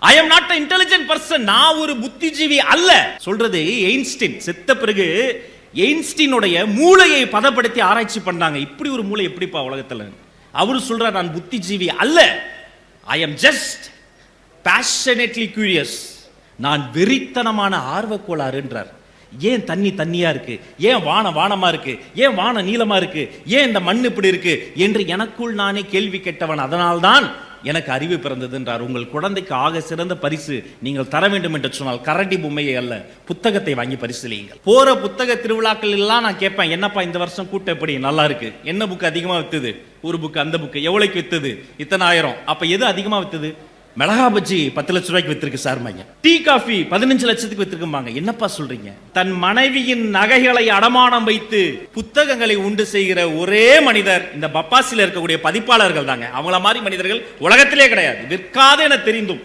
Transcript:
I am not intelligent person, நான் ஒரு புத்திஜீவி அல்ல. சொல்றது எயின்ஸ்டீன். செத்த பிறகு எயின்ஸ்டீனுடைய மூளையை பதப்படுத்தி ஆராய்ச்சி பண்ணாங்க. இப்படி ஒரு மூளை எப்படிப்பா உலகத்துல? அவரு சொல்றார், நான் புத்திஜீவி அல்ல, I am just passionately curious, நான் வெறித்தனமான ஆர்வக்கோளாறுன்றார். ஏன் தண்ணி தண்ணியா இருக்கு, ஏன் வானம் வானமா இருக்கு, ஏன் வானம் நீளமா இருக்கு, ஏன் இந்த மண் இப்படி இருக்கு என்று எனக்குள் நானே கேள்வி கேட்டவன். அதனால்தான் எனக்கு அறிவு பிறந்ததுன்றார். உங்கள் குழந்தைக்கு ஆக சிறந்த பரிசு நீங்கள் தர வேண்டும் என்று சொன்னால் கரடி பொம்மையை அல்ல, புத்தகத்தை வாங்கி பரிசீலியுங்கள். போற புத்தக திருவிழாக்கள் எல்லாம் நான் கேட்பேன், என்னப்பா இந்த வருஷம் கூட்டம் எப்படி நல்லா இருக்கு, என்ன புக் அதிகமா வித்துது, ஒரு புக் அந்த புக் எவ்வளவுக்கு வித்துது, இத்தனை ஆயிரம். அப்ப எது அதிகமா வித்துது? மிளகா பஜ்ஜி 10 லட்சம் ரூபாய்க்கு வித்திருக்கு சார், டீ காஃபி 15 லட்சத்துக்கு வித்திருக்குமாங்க. என்னப்பா சொல்றீங்க? தன் மனைவியின் நகைகளை அடமானம் வைத்து புத்தகங்களை உண்டு செய்கிற ஒரே மனிதர் இந்த பப்பாசில இருக்கக்கூடிய பதிப்பாளர்கள் தாங்க. அவங்கள மாதிரி மனிதர்கள் உலகத்திலே கிடையாது, விற்காது என தெரிந்தும்.